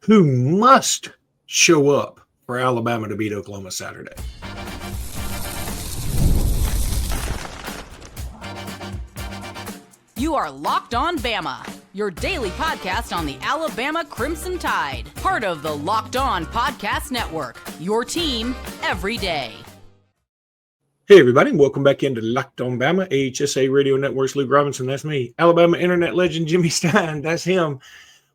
who must show up for Alabama to beat Oklahoma Saturday. You are Locked On Bama, your daily podcast on the Alabama Crimson Tide, part of the Locked On Podcast Network, your team every day. Hey, everybody. Welcome back into Locked On Bama, AHSA Radio Network's Luke Robinson. That's me. Alabama internet legend Jimmy Stein. That's him.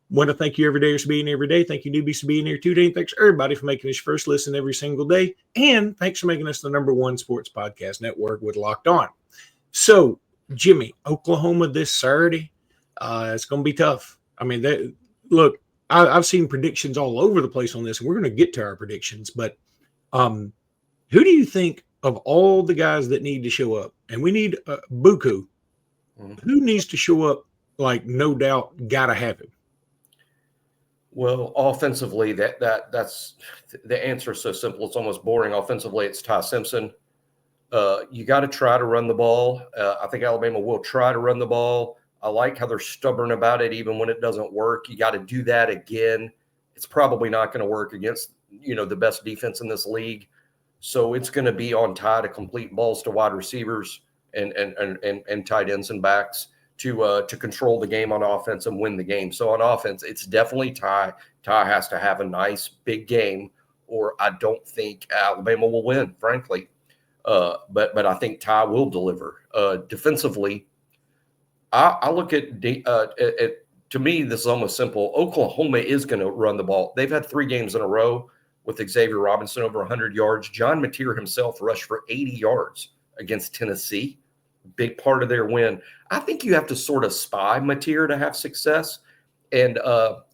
Want to thank you every day for being here every day. Thank you, newbies, for being here today. And thanks, everybody, for making us your first listen every single day. And thanks for making us the #1 sports podcast network with Locked On. So, Jimmy, Oklahoma this Saturday, it's going to be tough. I mean, look, I've seen predictions all over the place on this, and we're going to get to our predictions. But who do you think of all the guys that need to show up? And we need Buku. Who needs to show up, like, no doubt, got to have him? Well, offensively, that's the answer is so simple. It's almost boring. Offensively, it's Ty Simpson. You got to try to run the ball. I think Alabama will try to run the ball. I like how they're stubborn about it, even when it doesn't work. You got to do that again. It's probably not going to work against, the best defense in this league. So it's going to be on Ty to complete balls to wide receivers and tight ends and backs to control the game on offense and win the game. So on offense, it's definitely Ty. Ty has to have a nice big game, or I don't think Alabama will win, frankly. But I think Ty will deliver. Defensively, I look at to me, this is almost simple. Oklahoma is going to run the ball. They've had 3 games in a row with Xavier Robinson over 100 yards. John Mateer himself rushed for 80 yards against Tennessee. Big part of their win. I think you have to sort of spy Mateer to have success. And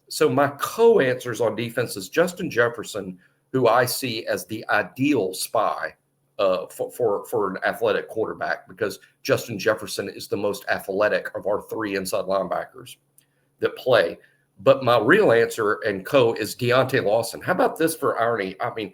so my co-answers on defense is Justin Jefferson, who I see as the ideal spy for an athletic quarterback, because Justin Jefferson is the most athletic of our 3 inside linebackers that play. But my real answer and is Deontae Lawson. How about this for irony? I mean,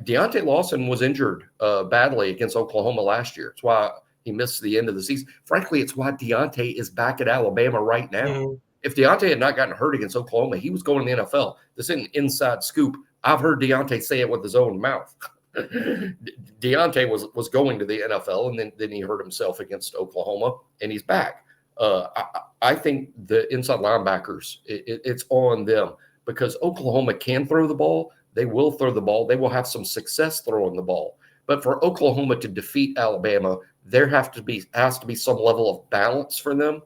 Deontae Lawson was injured badly against Oklahoma last year. It's why he missed the end of the season. Frankly, it's why Deontae is back at Alabama right now. Mm-hmm. If Deontae had not gotten hurt against Oklahoma, he was going to the NFL. This isn't an inside scoop. I've heard Deontae say it with his own mouth. Deontae was going to the NFL, and then he hurt himself against Oklahoma, and he's back. I think the inside linebackers, it's on them, because Oklahoma can throw the ball. They will throw the ball. They will have some success throwing the ball. But for Oklahoma to defeat Alabama, there has to be some level of balance for them.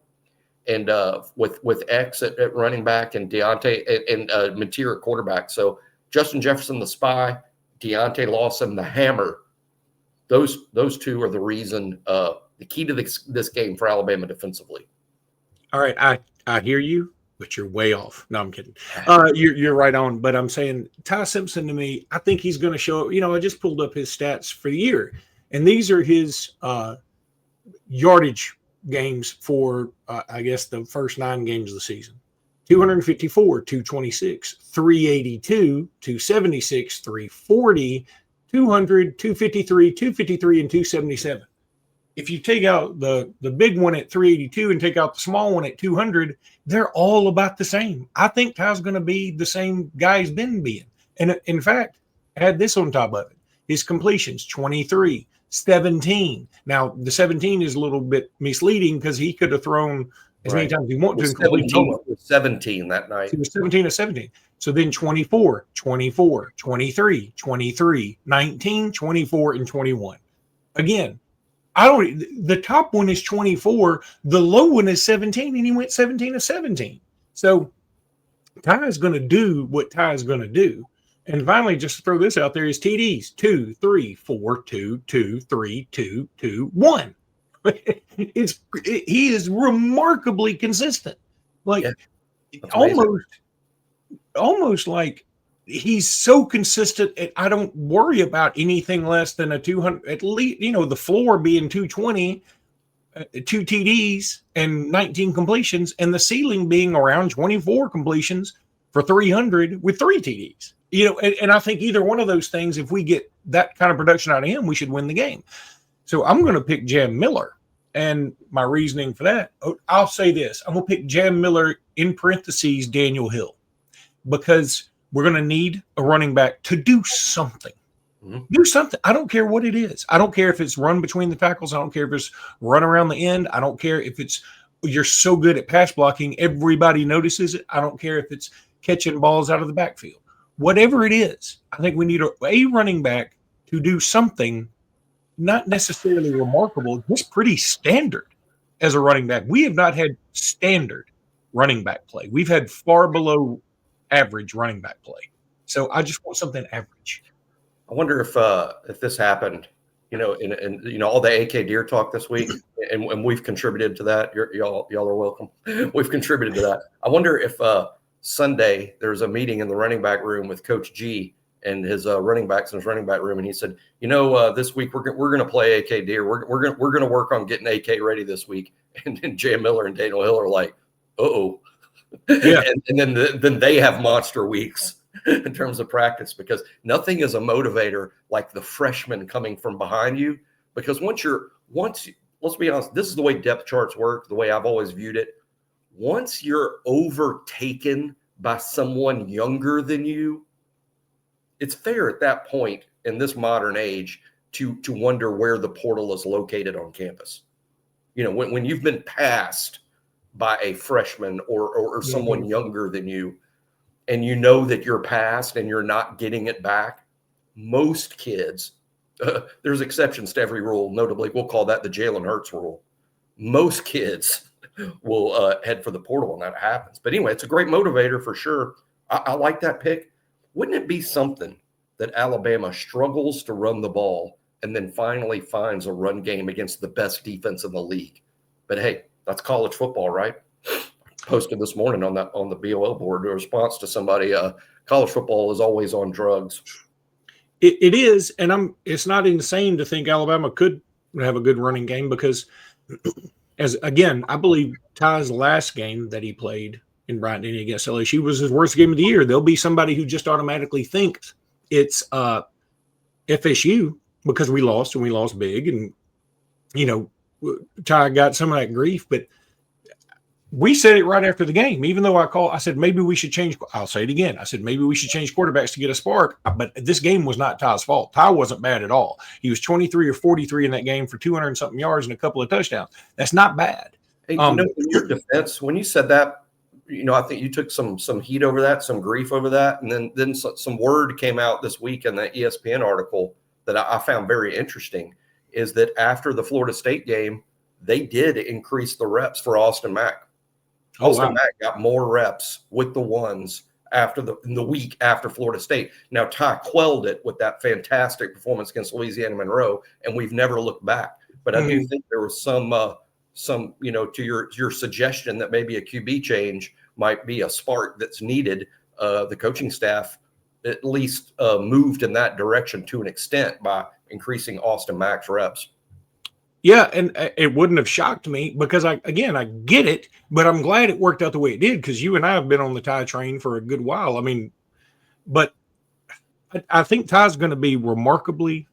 And with X at running back and Deontae and Mateer at quarterback. So Justin Jefferson, the spy, Deontae Lawson, the hammer. Those 2 are the reason, the key to this game for Alabama defensively. All right, I hear you, but you're way off. No, I'm kidding. You're right on, but I'm saying Ty Simpson, to me, I think he's going to show up. I just pulled up his stats for the year, and these are his yardage games for, I guess, the first 9 games of the season. 254, 226, 382, 276, 340, 200, 253, 253, and 277. If you take out the big one at 382 and take out the small one at 200, they're all about the same. I think Ty's going to be the same guy he's been being. And in fact, add this on top of it. His completions, 23, 17. Now, the 17 is a little bit misleading because he could have thrown as many times as he wanted to. 17 that night. He was 17 of 17. So then 24, 24, 23, 23, 19, 24, and 21. Again, the top one is 24. The low one is 17, and he went 17 of 17. So Ty is going to do what Ty is going to do. And finally, just to throw this out there, is TDs 2, 3, 4, 2, 2, 3, 2, 2, 1. He is remarkably consistent. Like almost like he's so consistent. I don't worry about anything less than a 200, at least, the floor being 220, 2 TDs and 19 completions, and the ceiling being around 24 completions for 300 with 3 TDs. And I think either one of those things, if we get that kind of production out of him, we should win the game. So I'm going to pick Jam Miller. And my reasoning for that, I'll say this. I'm going to pick Jam Miller in parentheses, Daniel Hill, because we're going to need a running back to do something. Mhm. Do something. I don't care what it is. I don't care if it's run between the tackles. I don't care if it's run around the end. I don't care if it's you're so good at pass blocking, everybody notices it. I don't care if it's catching balls out of the backfield. Whatever it is, I think we need a running back to do something not necessarily remarkable, just pretty standard as a running back. We have not had standard running back play. We've had far below average running back play. So I just want something average. I wonder if this happened, and all the AK Deer talk this week, and we've contributed to that. Y'all are welcome. We've contributed to that. I wonder if Sunday there's a meeting in the running back room with Coach G and his running backs in his running back room, and he said, this week we're going to play AK Deer. We're going to work on getting AK ready this week. And then Jay Miller and Daniel Hill are like, uh-oh. Yeah. and then they have monster weeks in terms of practice, because nothing is a motivator like the freshman coming from behind you. Because once let's be honest, this is the way depth charts work, the way I've always viewed it. Once you're overtaken by someone younger than you, it's fair at that point in this modern age to wonder where the portal is located on campus. When you've been passed by a freshman or someone younger than you, and you know that you're passed and you're not getting it back, most kids, there's exceptions to every rule. Notably, we'll call that the Jalen Hurts rule. Most kids will head for the portal when that happens. But anyway, it's a great motivator for sure. I like that pick. Wouldn't it be something that Alabama struggles to run the ball and then finally finds a run game against the best defense in the league? But hey, that's college football, right? Posted this morning on the BOL board a response to somebody. College football is always on drugs. It is, and it's not insane to think Alabama could have a good running game, because I believe Ty's last game that he played in Bryant-Denny against LSU was his worst game of the year. There'll be somebody who just automatically thinks it's FSU because we lost, and we lost big, and Ty got some of that grief, but we said it right after the game. Even though I said maybe we should change. I'll say it again. I said maybe we should change quarterbacks to get a spark. But this game was not Ty's fault. Ty wasn't bad at all. He was 23 or 43 in that game for 200 and something yards and a couple of touchdowns. That's not bad. Hey, in your defense, when you said that, I think you took some heat over that, some grief over that, and then some word came out this week in the ESPN article that I found very interesting, is that after the Florida State game, they did increase the reps for Austin Mack. Austin Mack got more reps with the ones after the week after Florida State. Now, Ty quelled it with that fantastic performance against Louisiana Monroe, and we've never looked back. But I do think there was some to your suggestion that maybe a QB change might be a spark that's needed. The coaching staff at least moved in that direction to an extent by increasing Austin Mack's reps. Yeah, and it wouldn't have shocked me, because I get it, but I'm glad it worked out the way it did, because you and I have been on the Ty train for a good while. I mean, but I think Ty's going to be remarkably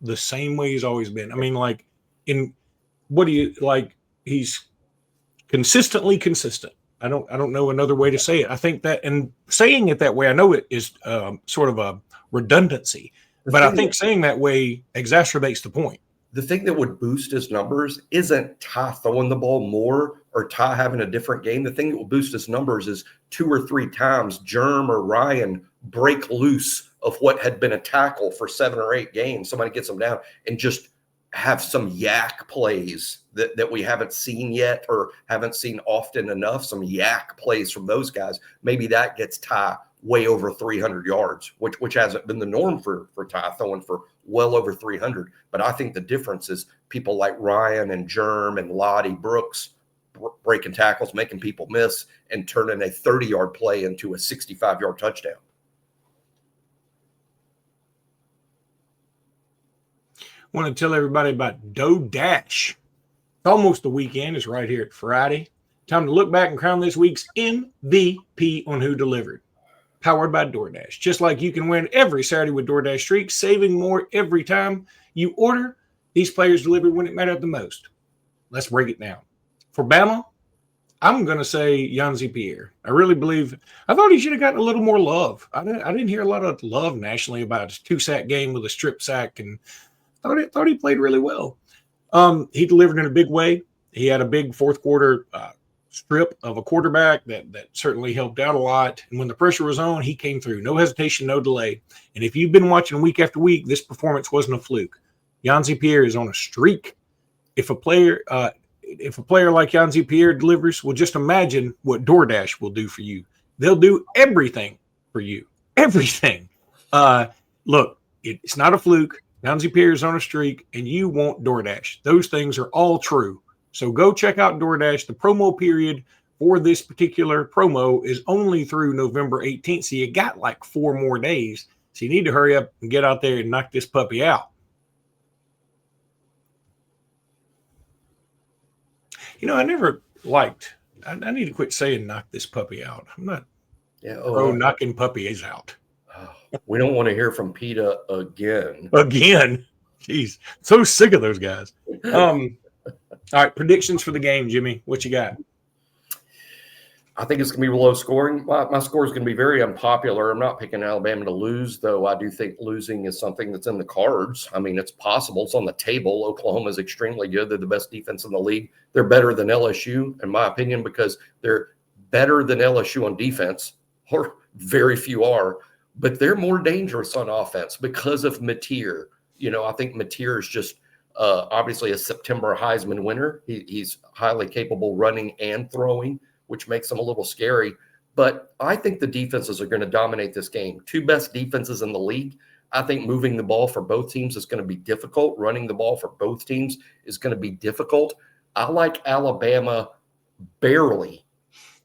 the same way he's always been. I mean, he's consistently consistent. I don't know another way to say it. I think that, and saying it that way, I know it is sort of a redundancy, but I think saying that way exacerbates the point. The thing that would boost his numbers isn't Ty throwing the ball more or Ty having a different game. The thing that will boost his numbers is 2 or 3 times Germ or Ryan break loose of what had been a tackle for 7 or 8 games. Somebody gets them down and just have some yak plays that we haven't seen yet or haven't seen often enough, some yak plays from those guys. Maybe that gets Ty way over 300 yards, which hasn't been the norm for Ty, throwing for well over 300. But I think the difference is people like Ryan and Germ and Lottie Brooks breaking tackles, making people miss, and turning a 30-yard play into a 65-yard touchdown. I want to tell everybody about DoorDash. It's almost the weekend. It's right here at Friday. Time to look back and crown this week's MVP on Who Delivered. Powered by DoorDash. Just like you can win every Saturday with DoorDash Streak, saving more every time you order. These players delivered when it mattered the most. Let's break it down. For Bama, I'm going to say Yanzi Pierre. I really believe. I thought he should have gotten a little more love. I didn't hear a lot of love nationally about his 2-sack game with a strip sack, and thought he played really well. He delivered in a big way. He had a big fourth quarter strip of a quarterback that certainly helped out a lot. And when the pressure was on, he came through. No hesitation, no delay. And if you've been watching week after week, this performance wasn't a fluke. Yanzi Pierre is on a streak. If a player like Yanzi Pierre delivers, well, just imagine what DoorDash will do for you. They'll do everything for you. Everything. Look, it's not a fluke. Yanzi Pierre is on a streak, and you want DoorDash. Those things are all true. So go check out DoorDash. The promo period for this particular promo is only through November 18th. So you got like 4 more days. So you need to hurry up and get out there and knock this puppy out. You know, I never liked, I need to quit saying knock this puppy out. I'm not knocking puppies out. We don't want to hear from PETA again. Again. Jeez. So sick of those guys. All right, predictions for the game, Jimmy. What you got? I think it's going to be low scoring. My score is going to be very unpopular. I'm not picking Alabama to lose, though I do think losing is something that's in the cards. I mean, it's possible. It's on the table. Oklahoma is extremely good. They're the best defense in the league. They're better than LSU, in my opinion, because they're better than LSU on defense, or very few are, but they're more dangerous on offense because of Mateer. You know, I think Mateer is just obviously a September Heisman winner. He's highly capable running and throwing, which makes him a little scary. But I think the defenses are going to dominate this game. 2 best defenses in the league. I think moving the ball for both teams is going to be difficult. Running the ball for both teams is going to be difficult. I like Alabama barely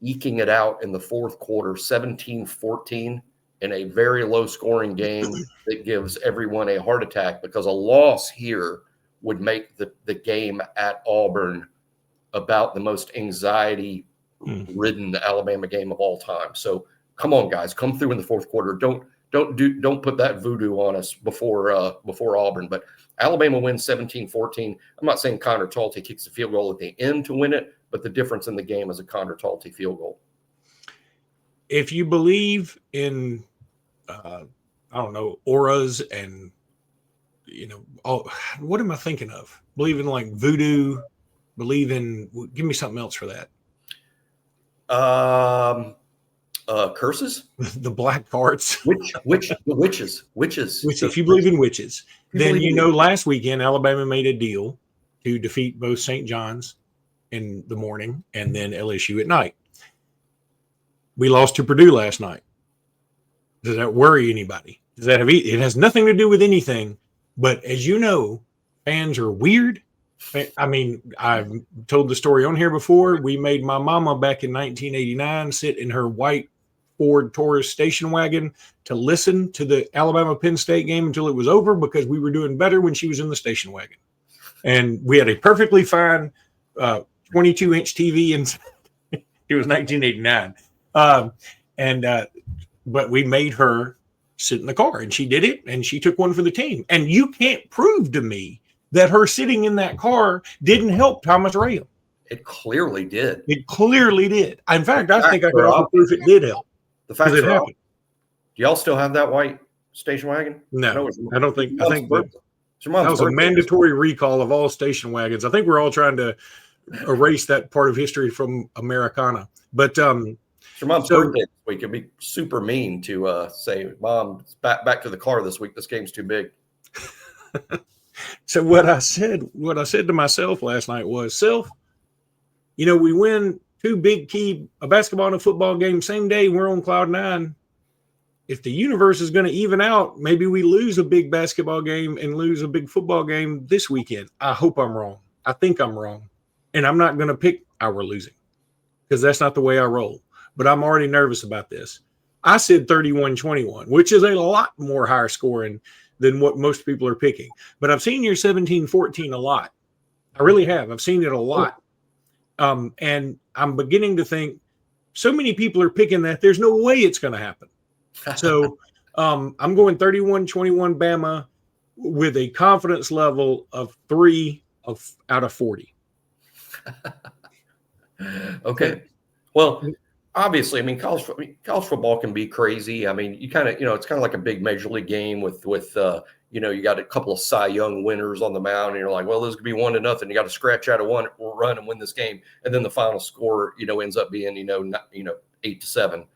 eking it out in the fourth quarter, 17-14, in a very low-scoring game that gives everyone a heart attack, because a loss here would make the game at Auburn about the most anxiety-ridden Alabama game of all time. So come on, guys, come through in the fourth quarter. Don't put that voodoo on us before Auburn. But Alabama wins 17-14. I'm not saying Connor Talty kicks the field goal at the end to win it, but the difference in the game is a Connor Talty field goal. If you believe in, auras and, what am I thinking of? Believe in like voodoo, give me something else for that. Curses? The black arts. Witches. If you believe in witches, then last weekend Alabama made a deal to defeat both St. John's in the morning and then LSU at night. We lost to Purdue last night. Does that worry anybody? It has nothing to do with anything, but as you know, fans are weird. I mean, I've told the story on here before. We made my mama back in 1989 sit in her white Ford Taurus station wagon to listen to the Alabama-Penn State game until it was over, because we were doing better when she was in the station wagon. And we had a perfectly fine 22-inch TV, and it was 1989. But we made her sit in the car, and she did it, and she took one for the team. And you can't prove to me that her sitting in that car didn't help Thomas Rayham. It clearly did. In fact, I think I could offer proof it did help. The fact it happened. Do y'all still have that white station wagon? No, I don't think. I think that was a mandatory recall of all station wagons. I think we're all trying to erase that part of history from Americana. But your mom's birthday this week. It'd be super mean to say, "Mom, back to the car this week. This game's too big." So what I said to myself last night was, self, we win 2 big key, a basketball and a football game same day. We're on cloud 9. If the universe is going to even out, maybe we lose a big basketball game and lose a big football game this weekend. I hope I'm wrong. I think I'm wrong. And I'm not going to pick our losing, because that's not the way I roll. But I'm already nervous about this. I said 31-21, which is a lot more higher scoring than what most people are picking. But I've seen your 17-14 a lot. I really have. I've seen it a lot. And I'm beginning to think so many people are picking that there's no way it's going to happen. So I'm going 31-21 Bama with a confidence level of 3 out of 40. Okay. Well, obviously, I mean, college football can be crazy. I mean, you kind of, it's kind of like a big major league game with you got a couple of Cy Young winners on the mound, and you're like, well, this could be 1-0. You got to scratch out a one run and win this game, and then the final score, ends up being 8-7.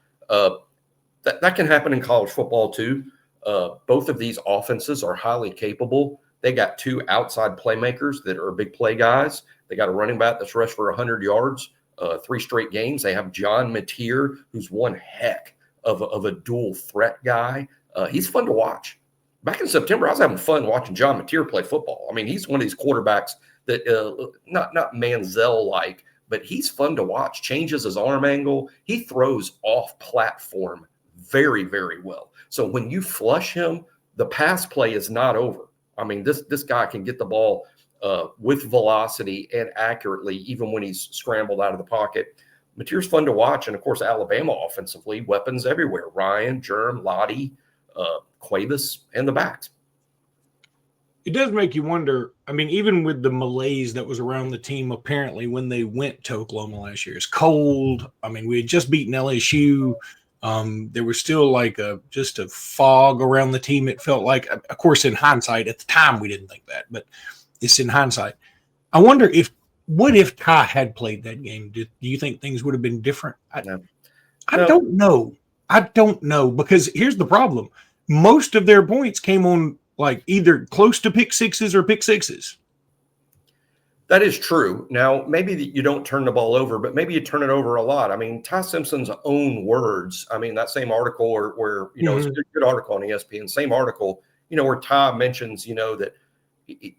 That can happen in college football too. Both of these offenses are highly capable. They got two outside playmakers that are big play guys. They got a running back that's rushed for 100 yards 3 straight games. They have John Mateer, who's one heck of a dual threat guy. He's fun to watch. Back in September, I was having fun watching John Mateer play football. I mean, he's one of these quarterbacks that not Manziel-like, but he's fun to watch. Changes his arm angle. He throws off platform very, very well. So when you flush him, the pass play is not over. I mean, this guy can get the ball with velocity and accurately, even when he's scrambled out of the pocket. Mateer's fun to watch. And, of course, Alabama offensively, weapons everywhere. Ryan, Germ, Lottie, Cuevas, and the backs. It does make you wonder. I mean, even with the malaise that was around the team, apparently, when they went to Oklahoma last year, it's cold. I mean, we had just beaten LSU. There was still like just a fog around the team. It felt like, of course, in hindsight, at the time, we didn't think that, but it's in hindsight. I wonder what if Ty had played that game? Do you think things would have been different? I don't know. I don't know, because here's the problem. Most of their points came on like either close to pick sixes or pick sixes. That is true. Now, maybe you don't turn the ball over, but maybe you turn it over a lot. I mean, Ty Simpson's own words. I mean, that same article where it's a good article on ESPN, same article, where Ty mentions, that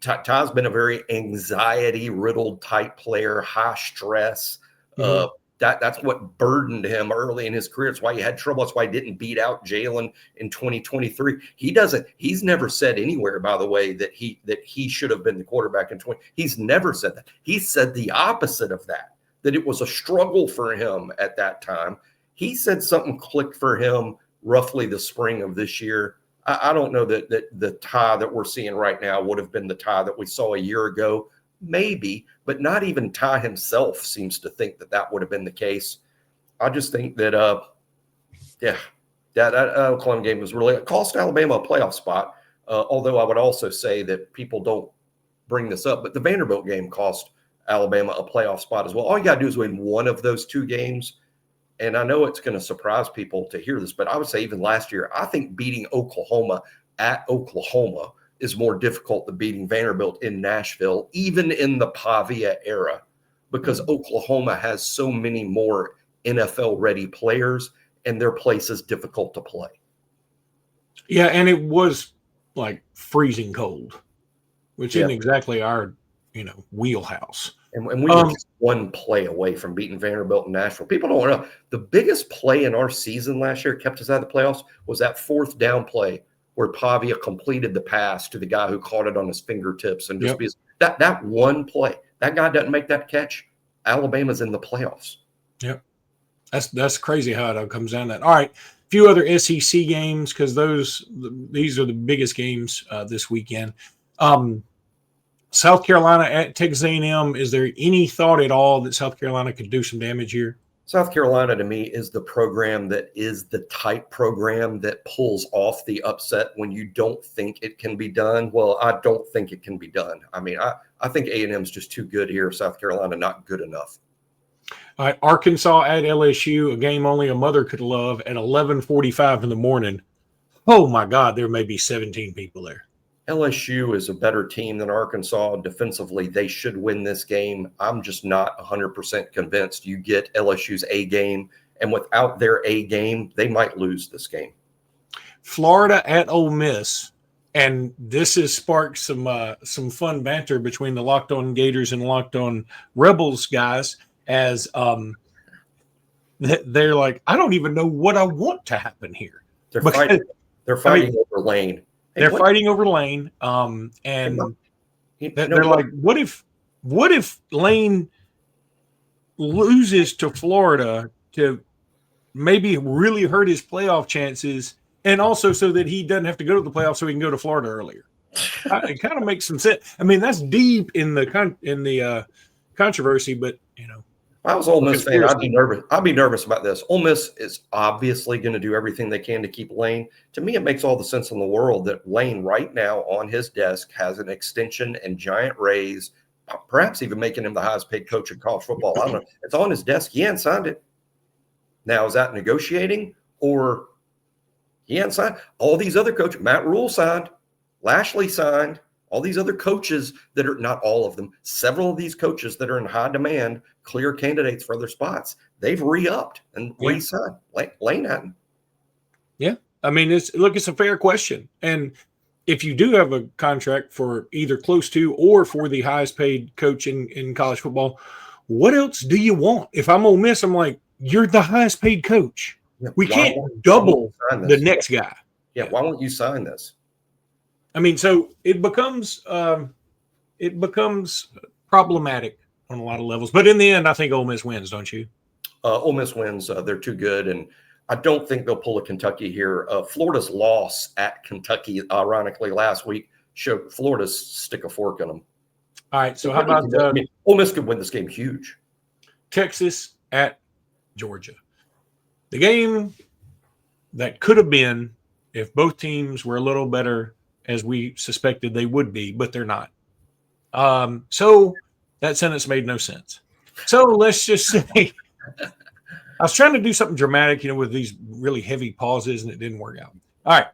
Ty's been a very anxiety-riddled type player, high stress. That's what burdened him early in his career. It's why he had trouble. That's why he didn't beat out Jalen in 2023. He's never said anywhere, by the way, that he should have been the quarterback in 20. He's never said that. He said the opposite of that it was a struggle for him at that time. He said something clicked for him roughly the spring of this year. I don't know that the Ty that we're seeing right now would have been the Ty that we saw a year ago. Maybe, but not even Ty himself seems to think that would have been the case. I just think that, that Oklahoma game was really cost Alabama a playoff spot. Although I would also say that people don't bring this up, but the Vanderbilt game cost Alabama a playoff spot as well. All you got to do is win one of those two games. And I know it's going to surprise people to hear this, but I would say even last year, I think beating Oklahoma at Oklahoma is more difficult than beating Vanderbilt in Nashville, even in the Pavia era, because Oklahoma has so many more NFL-ready players, and their place is difficult to play. Yeah, and it was like freezing cold, which isn't exactly our, wheelhouse. And we were just one play away from beating Vanderbilt in Nashville. People don't know. The biggest play in our season last year, kept us out of the playoffs, was that 4th down play where Pavia completed the pass to the guy who caught it on his fingertips. And just that one play, that guy doesn't make that catch, Alabama's in the playoffs. Yep. That's crazy how it all comes down to that. All right. A few other SEC games, because these are the biggest games this weekend. South Carolina at Texas A&M. Is there any thought at all that South Carolina could do some damage here? South Carolina, to me, is the program that is the type program that pulls off the upset when you don't think it can be done. Well, I don't think it can be done. I mean, I think A&M's just too good here. South Carolina, not good enough. All right, Arkansas at LSU, a game only a mother could love at 11:45 in the morning. Oh, my God, there may be 17 people there. LSU is a better team than Arkansas. Defensively, they should win this game. I'm just not 100% convinced. You get LSU's A game, and without their A game, they might lose this game. Florida at Ole Miss, and this has sparked some fun banter between the Locked On Gators and Locked On Rebels guys, as they're like, I don't even know what I want to happen here. They're fighting over Lane. They're fighting over Lane, and they're like, what if Lane loses to Florida to maybe really hurt his playoff chances, and also so that he doesn't have to go to the playoffs so he can go to Florida earlier? It kind of makes some sense. I mean, that's deep in the controversy, but I was Ole Miss fan. I'd be nervous. I'd be nervous about this. Ole Miss is obviously going to do everything they can to keep Lane. To me, it makes all the sense in the world that Lane right now on his desk has an extension and giant raise, perhaps even making him the highest paid coach in college football. I don't know. It's on his desk. He hadn't signed it. Now, is that negotiating or he hadn't signed? All these other coaches, Matt Rule signed, Lashley signed. All these other coaches that are, not all of them, several of these coaches that are in high demand, clear candidates for other spots, they've re-upped and re-signed. Lane hadn't. Yeah. I mean, it's a fair question. And if you do have a contract for either close to or for the highest paid coach in college football, what else do you want? If I'm Ole Miss, I'm like, you're the highest paid coach. Yeah, we can't double the next guy. Yeah. Why won't you sign this? I mean, so it becomes problematic on a lot of levels. But in the end, I think Ole Miss wins, don't you? Ole Miss wins. They're too good, and I don't think they'll pull a Kentucky here. Florida's loss at Kentucky, ironically, last week showed Florida's stick a fork in them. All right, so how about Ole Miss could win this game huge. Texas at Georgia. The game that could have been if both teams were a little better, as we suspected they would be, but they're not. So that sentence made no sense. So let's just say I was trying to do something dramatic, with these really heavy pauses, and it didn't work out. All right.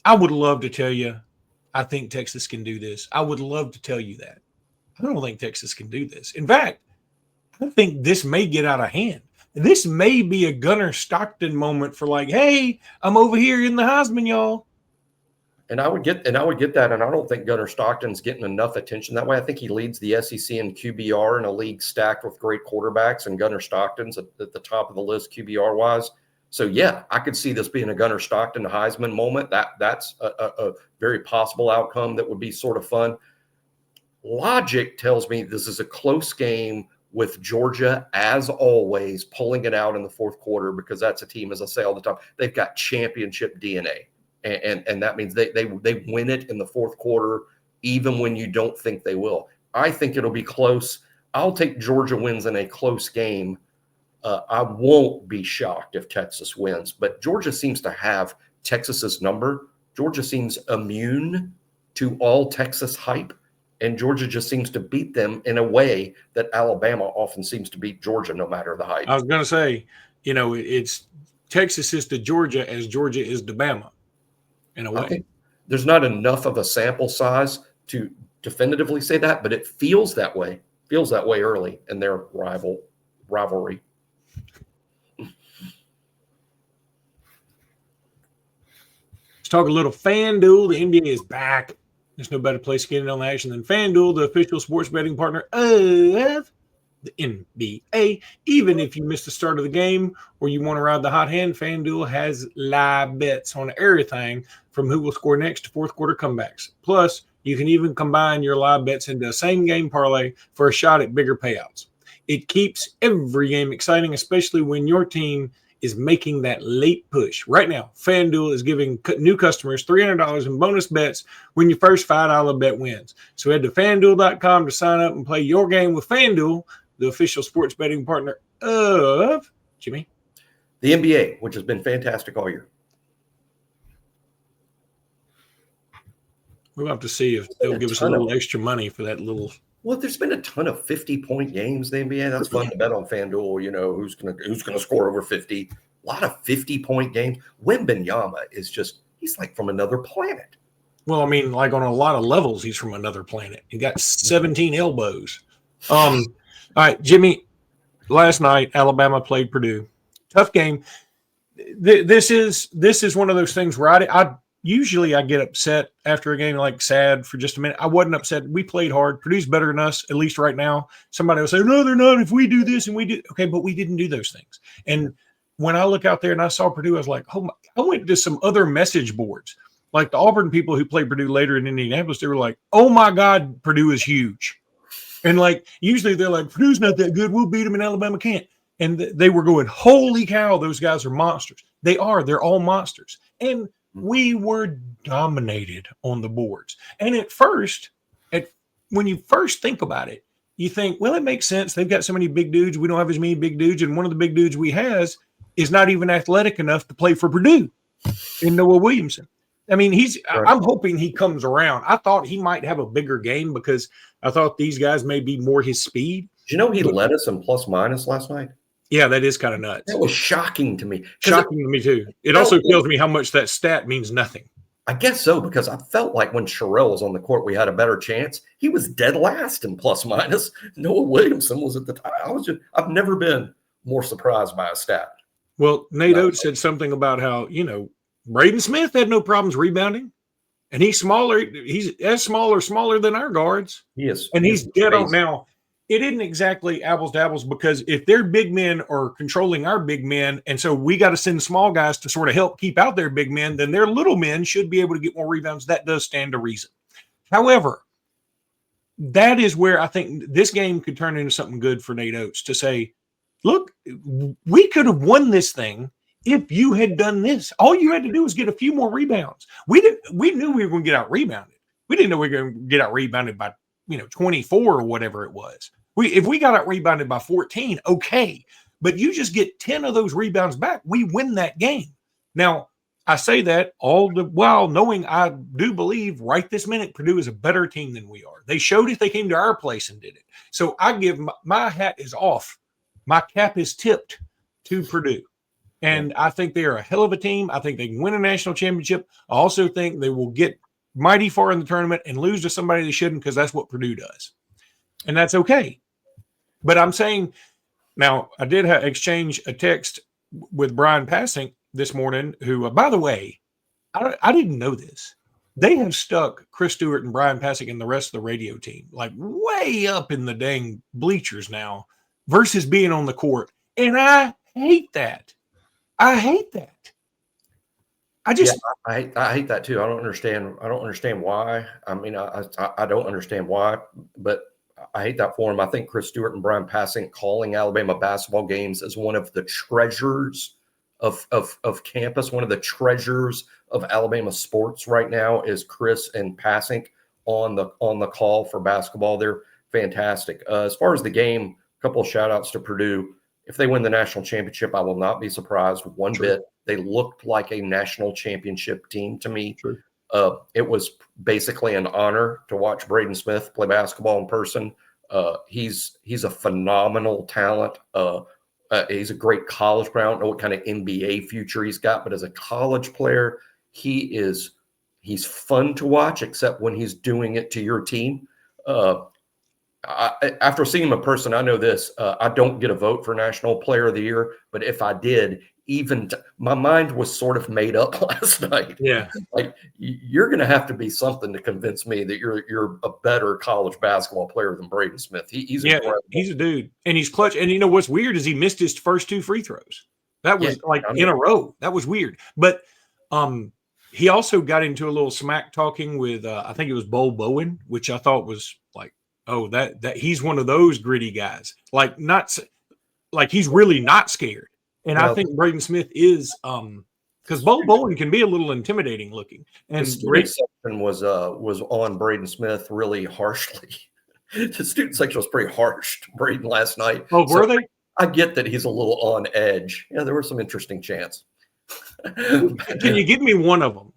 I would love to tell you I think Texas can do this. I would love to tell you that. I don't think Texas can do this. In fact, I think this may get out of hand. This may be a Gunnar Stockton moment for like, hey, I'm over here in the Heisman, y'all. And I would get that, and I don't think Gunnar Stockton's getting enough attention that way. I think he leads the SEC in QBR in a league stacked with great quarterbacks, and Gunnar Stockton's at the top of the list QBR-wise. So, yeah, I could see this being a Gunnar Stockton Heisman moment. That's a very possible outcome that would be sort of fun. Logic tells me this is a close game with Georgia, as always, pulling it out in the fourth quarter because that's a team, as I say all the time, they've got championship DNA. And that means they win it in the fourth quarter, even when you don't think they will. I think it'll be close. I'll take Georgia wins in a close game. I won't be shocked if Texas wins, but Georgia seems to have Texas's number. Georgia seems immune to all Texas hype, and Georgia just seems to beat them in a way that Alabama often seems to beat Georgia, no matter the hype. I was going to say, it's Texas is to Georgia as Georgia is to Bama. In a way. Okay. There's not enough of a sample size to definitively say that, but it feels that way. Feels that way early in their rivalry. Let's talk a little FanDuel. The NBA is back. There's no better place to get in on the action than FanDuel, the official sports betting partner of the NBA. Even if you missed the start of the game or you want to ride the hot hand, FanDuel has live bets on everything from who will score next to fourth quarter comebacks. Plus, you can even combine your live bets into a same game parlay for a shot at bigger payouts. It keeps every game exciting, especially when your team is making that late push. Right now, FanDuel is giving new customers $300 in bonus bets when your first $5 bet wins. So head to FanDuel.com to sign up and play your game with FanDuel, the official sports betting partner of Jimmy. The NBA, which has been fantastic all year. We'll have to see if they'll give us a little extra money for that little. Well, there's been a ton of 50-point games in the NBA. That's fun to bet on FanDuel. Who's gonna score over 50. A lot of 50-point games. Wembanyama is he's like from another planet. Well, I mean, like on a lot of levels, he's from another planet. He got 17 elbows. All right, Jimmy. Last night, Alabama played Purdue. Tough game. This is one of those things where I usually get upset after a game, like sad for just a minute. I wasn't upset. We played hard. Purdue's better than us, at least right now. Somebody will say, no, they're not. If we do this and we do. Okay, but we didn't do those things. And when I look out there and I saw Purdue, I was like, oh my, I went to some other message boards. Like the Auburn people who played Purdue later in Indianapolis, they were like, oh my God, Purdue is huge. And like, usually they're like, Purdue's not that good. We'll beat them and Alabama can't. And they were going, holy cow, those guys are monsters. They are. They're all monsters. And we were dominated on the boards. And at first, when you first think about it, you think, well, it makes sense. They've got so many big dudes. We don't have as many big dudes. And one of the big dudes we has is not even athletic enough to play for Purdue in Noah Williamson. I mean, I'm hoping he comes around. I thought he might have a bigger game because I thought these guys may be more his speed. Did you know he led us in plus minus last night? Yeah, that is kind of nuts. That was shocking to me. Shocking to me, too. It also tells me how much that stat means nothing. I guess so, because I felt like when Sherrill was on the court, we had a better chance. He was dead last in plus minus. Noah Williamson was at the top. I've never been more surprised by a stat. Well, Nate Oates said something about how, Braden Smith had no problems rebounding. And he's smaller. He's as smaller than our guards. He is. And he's dead on. Now, it isn't exactly apples to apples, because if their big men are controlling our big men, and so we got to send small guys to sort of help keep out their big men, then their little men should be able to get more rebounds. That does stand to reason. However, that is where I think this game could turn into something good for Nate Oates to say, look, we could have won this thing if you had done this. All you had to do was get a few more rebounds. We knew we were going to get out rebounded. We didn't know we were going to get out rebounded by 24 or whatever it was. If we got out rebounded by 14, okay. But you just get 10 of those rebounds back, we win that game. Now, I say that all the while knowing I do believe right this minute Purdue is a better team than we are. They showed it. They came to our place and did it. So I give my hat is off. My cap is tipped to Purdue. And I think they are a hell of a team. I think they can win a national championship. I also think they will get mighty far in the tournament and lose to somebody they shouldn't, because that's what Purdue does. And that's okay. But I'm saying, now I did exchange a text with Brian Passink this morning, who, by the way, I didn't know this. They have stuck Chris Stewart and Brian Passink and the rest of the radio team like way up in the dang bleachers now versus being on the court. And I hate that. I hate that. I hate that too. I don't understand why. I mean, I don't understand why, but I hate that for him. I think Chris Stewart and Brian Passink calling Alabama basketball games is one of the treasures of campus. One of the treasures of Alabama sports right now is Chris and Passink on the call for basketball. They're fantastic. As far as the game, a couple of shout outs to Purdue. If they win the national championship, I will not be surprised one bit. They looked like a national championship team to me. It was basically an honor to watch Braden Smith play basketball in person. He's a phenomenal talent. He's a great college player. I don't know what kind of NBA future he's got, but as a college player, he's fun to watch, except when he's doing it to your team. After seeing him in person, I know this. I don't get a vote for National Player of the Year, but if I did, my mind was sort of made up last night. Yeah, like you're going to have to be something to convince me that you're a better college basketball player than Braden Smith. He's incredible. He's a dude, and he's clutch. And you know what's weird is he missed his first 2 free throws. That was in a row. That was weird. But he also got into a little smack talking with I think it was Bo Bowen, which I thought was like, oh, that he's one of those gritty guys. Like he's really not scared. And I think Braden Smith is because Bo Bowen can be a little intimidating looking. And the student section was on Braden Smith really harshly. The student section was pretty harsh to Braden last night. Oh, were they? I get that he's a little on edge. Yeah, there were some interesting chants. Can you give me one of them?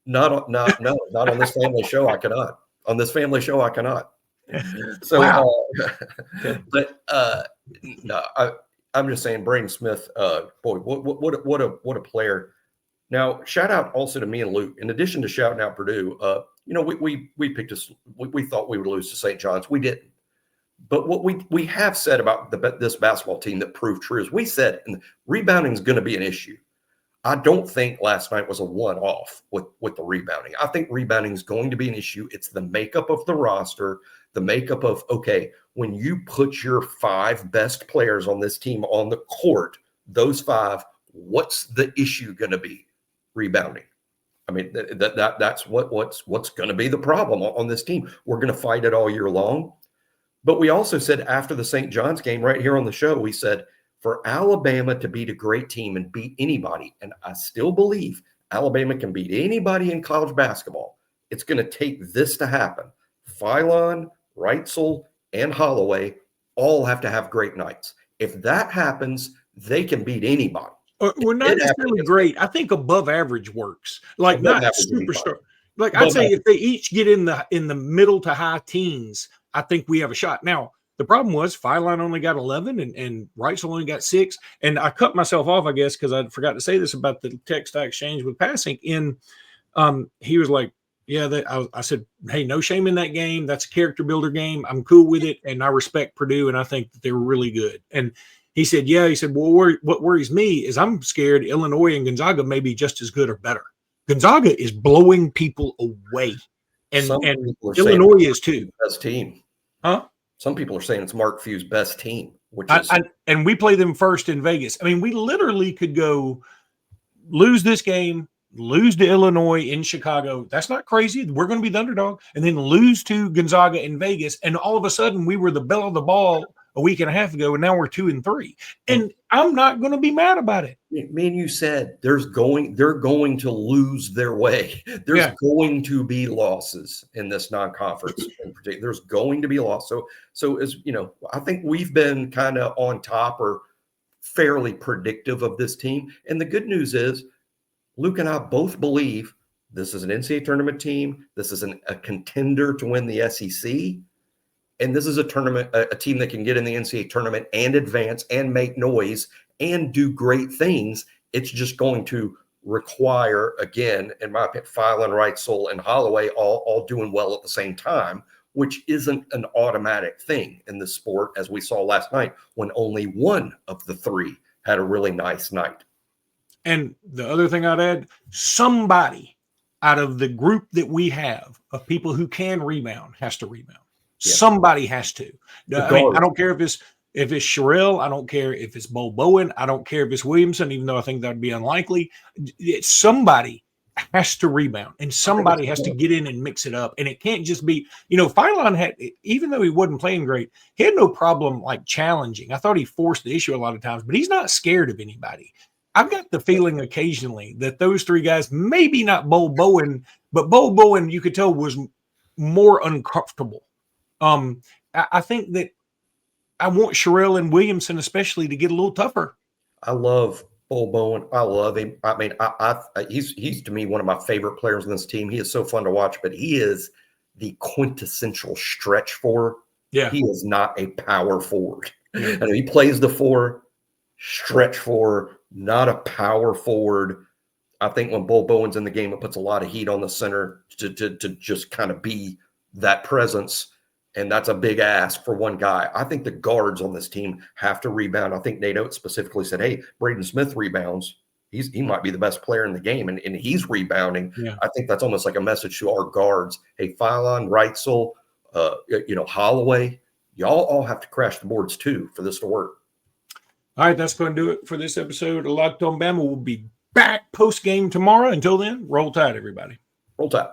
Not on this family show. I cannot. On this family show, I cannot. So, wow. But no, I'm just saying, Braden Smith, boy, what a player. Now, shout out also to me and Luke. In addition to shouting out Purdue, we picked us. We thought we would lose to St. John's. We didn't. But what we have said about this basketball team that proved true is we said rebounding is going to be an issue. I don't think last night was a one-off with the rebounding. I think rebounding is going to be an issue. It's the makeup of the roster, the makeup of, okay, when you put your 5 best players on this team on the court, those 5, what's the issue going to be? Rebounding. I mean, that's what's going to be the problem on this team. We're going to fight it all year long. But we also said after the St. John's game right here on the show, we said, for Alabama to beat a great team and beat anybody, and I still believe Alabama can beat anybody in college basketball, it's going to take this to happen. Phylon, Reitzel, and Holloway all have to have great nights. If that happens, they can beat anybody. We're not necessarily great. I think above average works. Like not superstar. Like I'd say if they each get in the middle to high teens, I think we have a shot. Now, the problem was Phylon only got 11 and Reitzel only got 6. And I cut myself off, I guess, because I forgot to say this about the text I exchanged with Passing. He was like, yeah, I said, hey, no shame in that game. That's a character builder game. I'm cool with it. And I respect Purdue. And I think that they were really good. And he said, yeah, he said, well, what worries me is I'm scared Illinois and Gonzaga may be just as good or better. Gonzaga is blowing people away. And Illinois is too. Best team. Huh? Some people are saying it's Mark Few's best team, which is and we play them first in Vegas. I mean, we literally could go lose this game, lose to Illinois in Chicago. That's not crazy. We're going to be the underdog, and then lose to Gonzaga in Vegas. And all of a sudden we were the belle of the ball a week and a half ago, and now we're 2-3. And I'm not going to be mad about it. Me and you said they're going to lose their way. There's going to be losses in this non-conference. In particular. There's going to be a loss. So as you know, I think we've been kind of on top or fairly predictive of this team. And the good news is Luke and I both believe this is an NCAA tournament team. This is a contender to win the SEC. And this is a team that can get in the NCAA tournament and advance and make noise and do great things. It's just going to require, again, in my opinion, Phylon, Reitzel, and Holloway all doing well at the same time, which isn't an automatic thing in the sport, as we saw last night when only one of the three had a really nice night. And the other thing I'd add, somebody out of the group that we have of people who can rebound has to rebound. Yeah. Somebody has to. I mean, I don't care if it's Sherrill. I don't care if it's Bo Bowen. I don't care if it's Williamson, even though I think that would be unlikely. Somebody has to rebound, and somebody has to get in and mix it up. And it can't just be, Phylon had, even though he wasn't playing great, he had no problem like challenging. I thought he forced the issue a lot of times, but he's not scared of anybody. I've got the feeling occasionally that those three guys, maybe not Bo Bowen, but Bo Bowen, you could tell was more uncomfortable. I think that I want Sherrill and Williamson especially to get a little tougher. I love Bo Bowen. I love him. I mean, he's to me one of my favorite players on this team. He is so fun to watch, but he is the quintessential stretch forward. Yeah, he is not a power forward. Yeah. I mean, he plays the 4, stretch forward, not a power forward. I think when Bo Bowen's in the game, it puts a lot of heat on the center to just kind of be that presence. And that's a big ask for one guy. I think the guards on this team have to rebound. I think Nate Oates specifically said, hey, Braden Smith rebounds. He might be the best player in the game, and he's rebounding. Yeah. I think that's almost like a message to our guards. Hey, Phylon, Reitzel, Holloway, y'all all have to crash the boards too for this to work. All right, that's going to do it for this episode of Locked On Bama. We'll be back post-game tomorrow. Until then, roll tide, everybody. Roll tide.